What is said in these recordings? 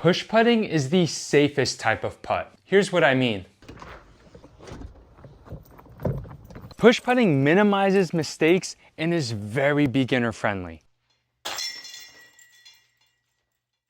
Push putting is the safest type of putt. Here's what I mean. Push putting minimizes mistakes and is very beginner friendly.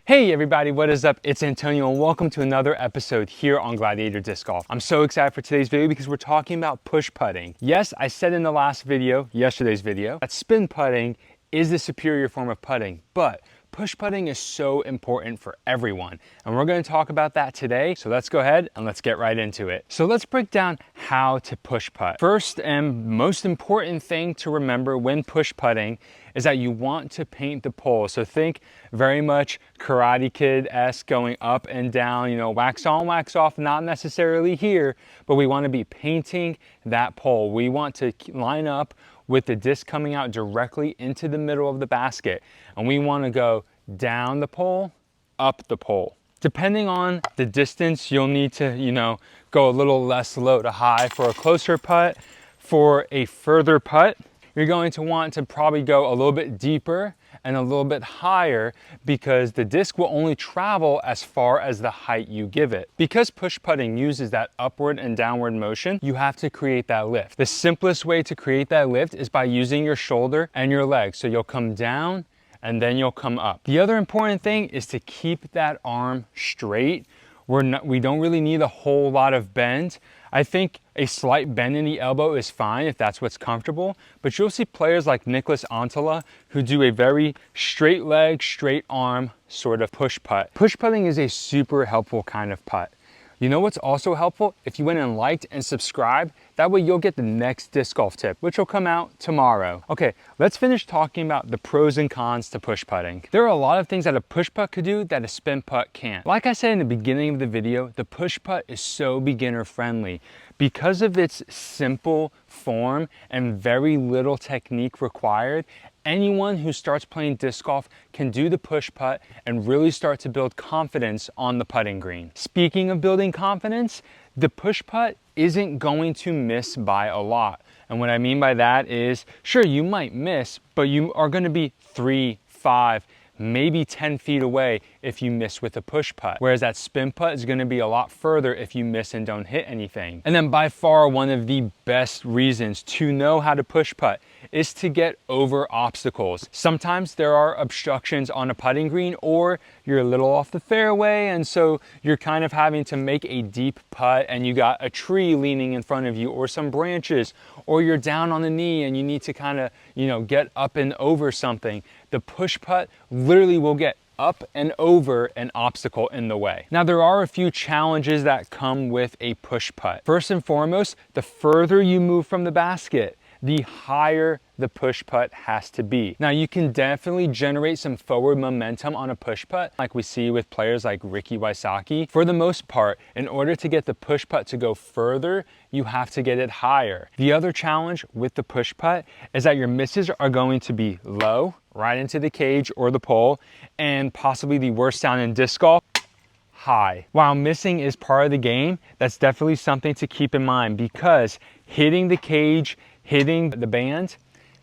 Hey everybody, what is up? It's Antonio and welcome to another episode here on Gladiator Disc Golf. I'm so excited for today's video because we're talking about push putting. Yes, I said in the last video, yesterday's video, that spin putting is the superior form of putting, but push putting is so important for everyone. And we're going to talk about that today. So let's go ahead and let's get right into it. So let's break down how to push putt. First and most important thing to remember when push putting is that you want to paint the pole. So think very much Karate Kid-esque, going up and down, you know, wax on, wax off, not necessarily here, but we want to be painting that pole. We want to line up with the disc coming out directly into the middle of the basket. And we want to go down the pole, up the pole. Depending on the distance, you'll need to, go a little less low to high for a closer putt. For a further putt, you're going to want to probably go a little bit deeper and a little bit higher because the disc will only travel as far as the height you give it. Because push putting uses that upward and downward motion, you have to create that lift. The simplest way to create that lift is by using your shoulder and your legs. So you'll come down and then you'll come up. The other important thing is to keep that arm straight. We don't really need a whole lot of bend. I think a slight bend in the elbow is fine if that's what's comfortable, but you'll see players like Nicholas Antala who do a very straight leg, straight arm sort of push putt. Push putting is a super helpful kind of putt. You know what's also helpful? If you went and liked and subscribed, that way you'll get the next disc golf tip, which will come out tomorrow. Okay, let's finish talking about the pros and cons to push putting. There are a lot of things that a push putt could do that a spin putt can't. Like I said in the beginning of the video, the push putt is so beginner friendly. Because of its simple form and very little technique required, anyone who starts playing disc golf can do the push putt and really start to build confidence on the putting green. Speaking of building confidence, the push putt isn't going to miss by a lot. And what I mean by that is, sure, you might miss, but you are going to be 3, 5, maybe 10 feet away if you miss with a push putt. Whereas that spin putt is gonna be a lot further if you miss and don't hit anything. And then by far one of the best reasons to know how to push putt is to get over obstacles. Sometimes there are obstructions on a putting green or you're a little off the fairway and so you're kind of having to make a deep putt and you got a tree leaning in front of you or some branches, or you're down on the knee and you need to kind of, get up and over something. The push putt literally will get up and over an obstacle in the way. Now there are a few challenges that come with a push putt. First and foremost, the further you move from the basket, the higher the push putt has to be. Now you can definitely generate some forward momentum on a push putt like we see with players like Ricky Wysocki. For the most part, in order to get the push putt to go further, you have to get it higher. The other challenge with the push putt is that your misses are going to be low, right into the cage or the pole, and possibly the worst sound in disc golf, high. While missing is part of the game, that's definitely something to keep in mind because hitting the cage, hitting the band,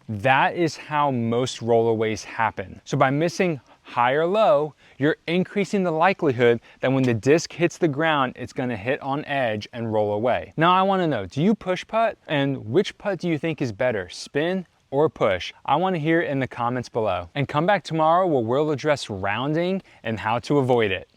that is how most rollaways happen. So by missing high or low, you're increasing the likelihood that when the disc hits the ground, it's gonna hit on edge and roll away. Now I wanna know, do you push putt? And which putt do you think is better, spin or push? I wanna hear it in the comments below. And come back tomorrow where we'll address rounding and how to avoid it.